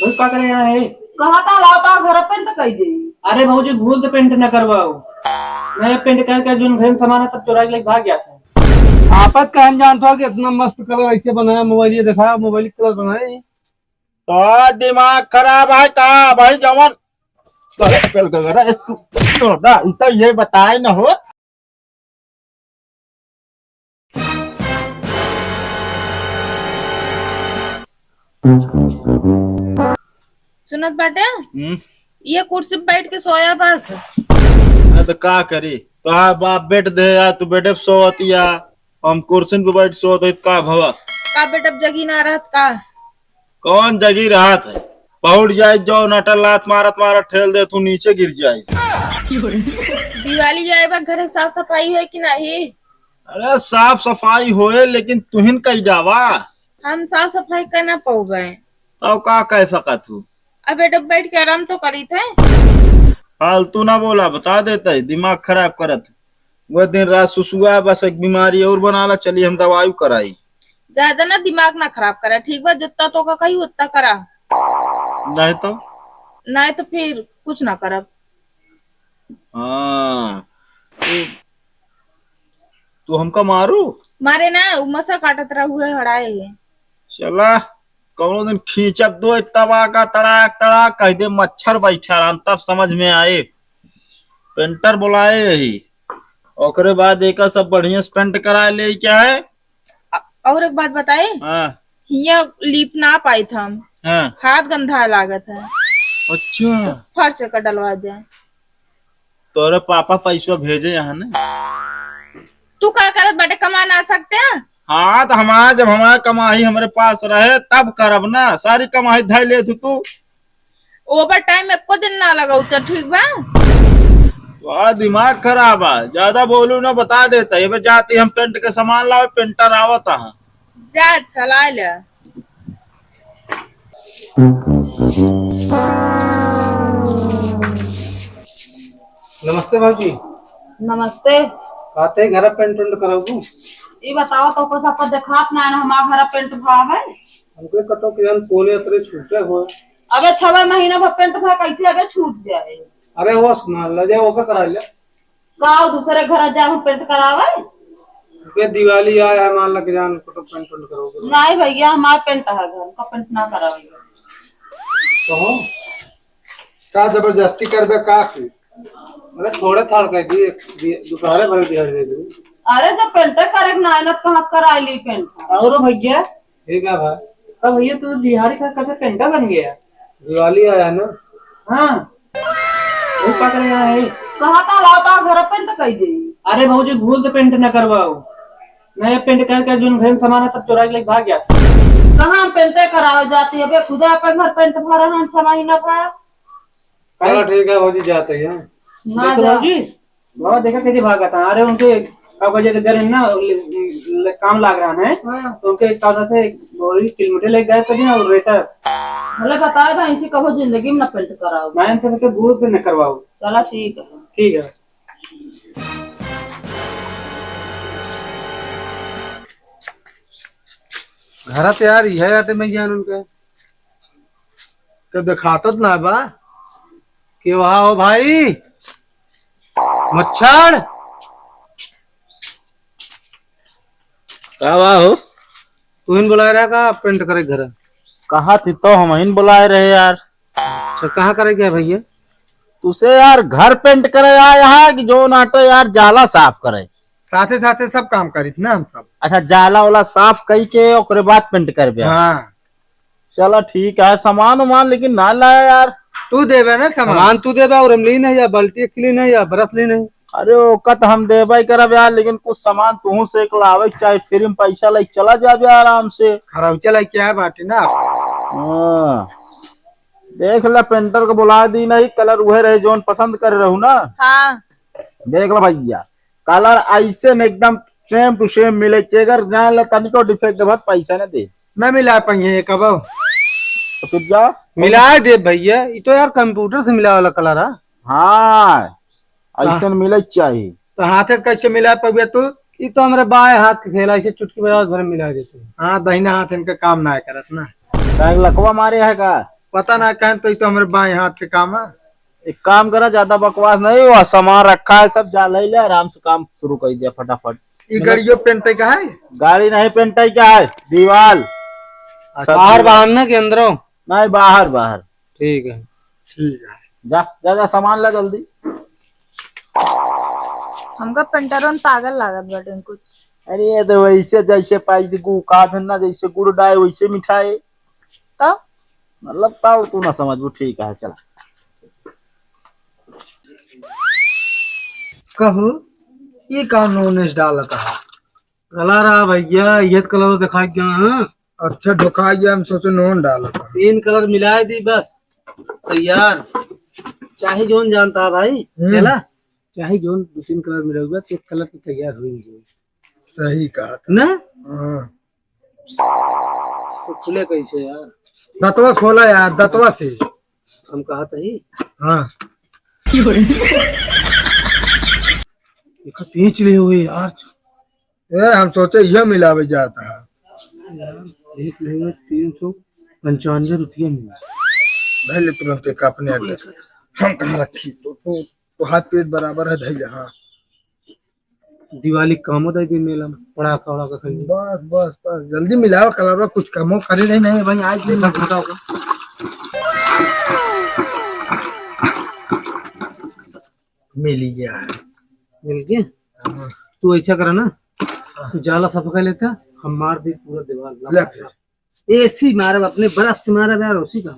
कोई पकड़े यहाँ है। कहा था लाता घर पेंट कही दे। अरे भाजी भूल से पेंट न करवाओ। मैं पेंट करके जो घर में सामान है सब चुरा के लेके भाग गया था। आपत कहन जानता हो कि इतना मस्त कलर ऐसे बनाया, मोबाइल ये दिखाया, मोबाइल कलर बनाया। तो दिमाग खराब है का भाई जवान? तो ये बताए न हो। सुनत बाटे ये कुर्सी पे बैठ के सोया बस। तो का करी तो बाप बेट दे या तू बेटे पे सोती या हम कुर्सी पे बैठ सोते का भवा का बेटा जगी ना रहत का कौन जगी रहा था? पहुड़ जाए जो नटल लात मारत मारत ठेल दे तू नीचे गिर जाए। दिवाली जाए बा घर साफ सफाई है कि नहीं? अरे साफ सफाई होए लेकिन तुहिन कही जावा। हम साफ सफाई करना पाऊ गए तो का कह सकत तू? अब बेटा बैठ के आराम तो करी थे। फालतू ना बोला बता देता दिमाग खराब करत। वो दिन रात सुसुआ बस एक बीमारी और बनाला चली हम दवाई कराई। ज्यादा ना दिमाग ना खराब करा ठीक बा जितना तो का कही उतना करा नहीं तो फिर कुछ ना करब। हाँ तू हमका मारू मारे ना मसा काटत रहा हुए हड़ाए चला कौन दिन खींचब दो तवा का तड़ाक तड़ाक कह दे मच्छर बैठा रहन तब समझ में आए। पेंटर बुलाए यही ओकरे बाद एक सब बढ़िया से पेंट कराए ले क्या है। और एक बात बताए हाँ ये लीप ना पाई था हम हाँ हाथ गंधा लागत है अच्छा फर्श का डलवा दे। तोरे पापा पैसा भेजे यहाँ ने। तू क्या करत बटे कमा ना सकते हैं? हाँ तो हमारा जब हमारा कमाई हमारे पास रहे तब करब ना सारी कमाई धर ले तू। ओवर टाइम एको दिन ना लगाऊ तो ठीक बा। वाह दिमाग खराब है ज्यादा बोलू ना बता देता ये जाती हम पेंट के सामान लाओ पेंटर आवत है जा चला ले। नमस्ते भाजी। नमस्ते। आते घर पेंट वेंट कराऊ। ये बताओ तो कुछ आपको दिखात ना है हमारा घर पेंट भाव है हमको कतो कि हम कोने उतरे छूटे हो। अबे 6 महीना भर पेंट भाव कैसे अबे छूट जाए? अरे वो मान ले वो का करा ले गाँव दूसरे घर जा हम पेंट करावे। ये दिवाली आया मान लग जान को तो पेंट वेंट करोगे। नहीं भैया हमारा पेंट है घर का पेंट ना करावेगा तो का जबरदस्ती करबे का की? अरे थोड़े थाड़ कह दी दोपहर भर दिहाड़ी दे दी। अरे जब पेंट करे ना इनत कहां से कराई ली पेंट। और भैया ठीक है भाई। अब भैया तू दिहाड़ी का कैसे पेंटर बन गया? दिवाली आया ना। हाँ कोई पकड़े यहाँ है। कहा था लाता घर पेंट कही दे। अरे भाजी भूल से पेंट न करवाओ। मैं पेंट करके जो घर में सामान है सब चुरा के लेके भाग गया था। कहाँ पेंटे करावे जाती है? खुदा पे घर पेंट भरा हम 6 महीना का। चलो ठीक है भाजी जाते हैं। ना जा जी बाबा देखा कैसे भागा था। अरे उनके वजह से ना काम लग रहा है तो उनके से किलोमीटर लेके गए थे और रेटर भले बताया था इनसे कहो जिंदगी में न पेंट कराओ। मैं इनसे भूल से न करवाओ। चला ठीक है। ठीक है घर तैयार ही है आते मैं जान उनके तो दिखातत ना बा कि वहा हो भाई मच्छर का हो तू इन बुला रहा का पेंट करे घर। कहा थी तो हम ही बुलाए रहे यार। तो कहाँ करे क्या भैया? तुसे यार घर पेंट करे यहाँ कि जो नाटो यार जाला साफ करे साथे साथे सब काम करी थी ना हम सब। अच्छा जाला वाला साफ कई के ओकरे बाद पेंट कर हाँ चलो ठीक है सामान उमान लेकिन ना लाया यार। तू देवे ना सामान तू देवे और हम ली नहीं या बाल्टी ली नहीं या बरस ली नहीं। अरे ओकत हम देवे करब यार लेकिन कुछ सामान तू से लावे चाहे फिर में पैसा ले चला जाबे आराम से। खराब चला क्या है बाटी ना। हाँ देख ला पेंटर को बुला दी नहीं कलर वह रहे जो पसंद कर रहू ना। हाँ देख ला भैया कलर ऐसे न एकदम सेम टू सेम मिले अगर जान ला तनिको डिफेक्ट पैसा न दे मैं मिला पाइए कब तो फिर जा मिला दे भैया। ये तो यार कंप्यूटर से मिला वाला कलर है। हाँ ऐसा मिले चाहिए। तो हाथ से कैसे मिला पाइए तू? ये तो हमारे बाएं हाथ के खेला इसे चुटकी बजा भर मिला देते। हाँ दहिना हाथ इनका काम ना करत ना। लकवा मारे है का? पता ना कहें तो इसे हमारे बाएं हाथ के काम है। एक काम करा, ज्यादा बकवास नहीं हुआ, सामान रखा है सब, जा ले ले, आराम से काम शुरू कर दिया फटाफट। ये गाड़ियों पेंट का है। गाड़ी नहीं पेंटाई क्या है, दीवार बाहर बाहर ना के अंदर नहीं, बाहर बाहर। ठीक है। ठीक है, जा जा जा, सामान ला जल्दी। हमका पेंटरों पागल लागत बाटे कुछ। अरे ये तो वैसे जैसे पाई गु का धन्ना, जैसे गुड़ डाए वैसे मिठाई, तो मतलब ताऊ तू ना समझ, वो ठीक है, चला। कहू ये कौन नोनेस डाला था? कलर आ भैया, ये कलर दिखा गया हाँ? अच्छा ढोका गया, हम सोचे नोन डाला था। 3 कलर मिला दी बस, तैयार। चाहे जोन जानता है भाई, चला चाहे जोन 2-3 कलर मिला हुआ, 1 कलर तो तैयार हुई है। सही कहा था। ना हाँ। तो खुले कैसे यार? दतवा से खोला यार, दतवा से। हम कहा था ही हाँ पींच रहे हुए यार। हम सोचे यह मिलावे जाता है। 395 रुपया मिला। धैले तुरंत एक अपने अगले हम कहाँ रखी तो हाथ पेट बराबर है धैले। हाँ दिवाली काम होता है मेला में, पड़ा खड़ा का खरीद। बस बस बस जल्दी मिलाओ कलर, कुछ कमो करे नहीं। नहीं भाई आज ले घटा होगा। मिल ही गया है। मिल गया। तू ऐसा करा ना, तू जाला सब का लेता, हम मार दी पूरा दीवार। ले फिर ऐसी मारे अपने बरस से मारे यार, उसी का।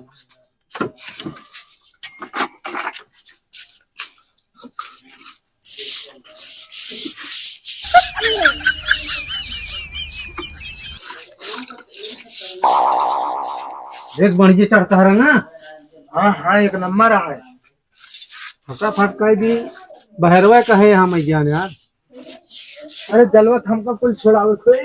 एक बढ़िया चढ़ता रहा ना। हाँ हाँ एक नंबर है। फटाफट कह दी बहरवा कहे हम जान यार। अरे जलवत हमको कुल छोड़ावे थे।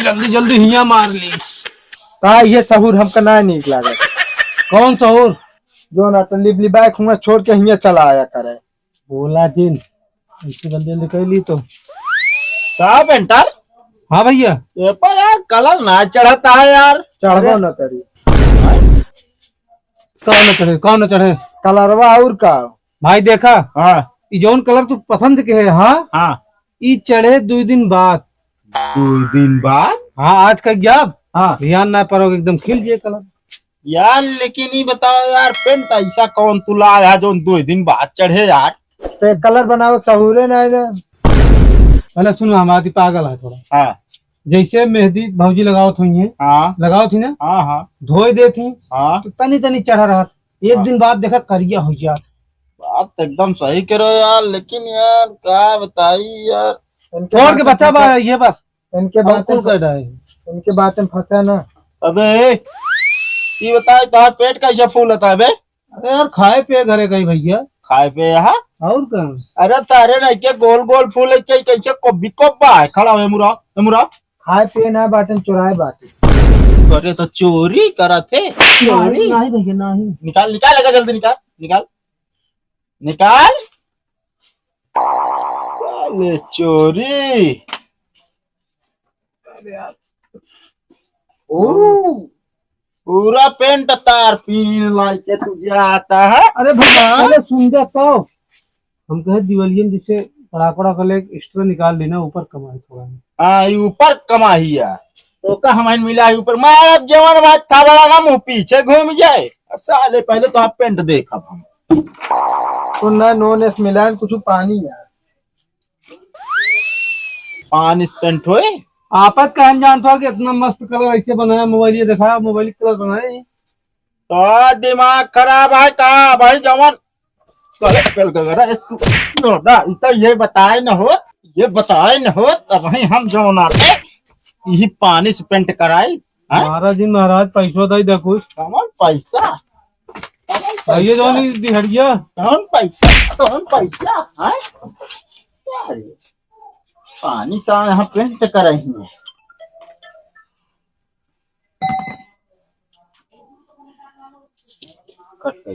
जल्दी जल्दी हिया मार ली। ये सहूर हमका ना नीक लगा। कौन सहूर? जो ना तो लिबली बैक हुआ छोड़ के हिया चला आया करे। बोला जिन ऐसे जल्दी जल्दी कर ली तो का पेंटर? हाँ भैया। ये पर यार कलर ना चढ़ता है यार। चढ़बो न करी। कौन न चढ़े, कौन न चढ़े? कलरवा और का भाई देखा, हाँ ई जौन कलर तू पसंद के है, हाँ हाँ। ई चढ़े 2 दिन बाद। 2 दिन बाद? हाँ आज का जब हाँ ध्यान ना पड़ोगे एकदम खिल जाए कलर यार। लेकिन ये बताओ यार, पेंट ऐसा कौन तू लाया है जो 2 दिन बाद चढ़े यार? तो कलर बनावे सहूरे नहीं ना। पहले सुनो, हमारी पागल है थोड़ा। हाँ जैसे मेहंदी भौजी लगाओ थी, हाँ लगाओ थी ना, हाँ हाँ धोई दे थी हाँ। तो तनी तनी चढ़ा रहा था। 1 दिन बाद देखा करिया हो गया। बात तो एकदम सही करो यार, लेकिन यार क्या बताई यार। छोड़ के बच्चा ये बस इनके बातें कर रहा है। इनके बातें फंसा ना। अबे ये बताए तो पेट कैसे फूल होता है बे? अरे यार खाए पिए घरे गई भैया। खाए पे यहाँ? और कहाँ? अरे तारे नहीं के गोल गोल फूल कैसे कोबी कोबा है खड़ा है मुरा मुरा। खाए पिए ना बाटन चुराए बाटे। अरे तो चोरी करा थे। चोरी नहीं भैया नहीं। निकाल निकाल लगा, जल्दी निकाल निकाल निकाल। अरे चोरी। ओ पूरा पेंट तार पीन लाके तुझे आता है। अरे भैया अरे सुन जा तो, हम कहे दिवालियन जिसे पड़ाकड़ा कर ले एक्स्ट्रा निकाल लेना, ऊपर कमाए थोड़ा। हाँ ये ऊपर कमाही है तो का हमारे मिला है ऊपर। मैं अब जवान बात था बड़ा ना, मुंह पीछे घूम जाए। साले पहले तो आप पेंट देखा हम तो ना नोनेस मिला कुछ पानी यार। पानी से पेंट होए। आपत का हम जानता हूँ कि इतना मस्त कलर ऐसे बनाया, मोबाइल ये दिखाया, मोबाइल कलर बनाए तो दिमाग खराब है का भाई जवान? तो ये बताए न हो, ये बताए न हो, तब हम जवान आते यही पानी से पेंट कराए। महाराज जी महाराज पैसों दे दे कुछ कौन पैसा? ये जो नहीं दिहड़िया कौन पैसा? कौन पैसा है? क्या रे? पानी से यहाँ पेंट करेंगे। कट गई।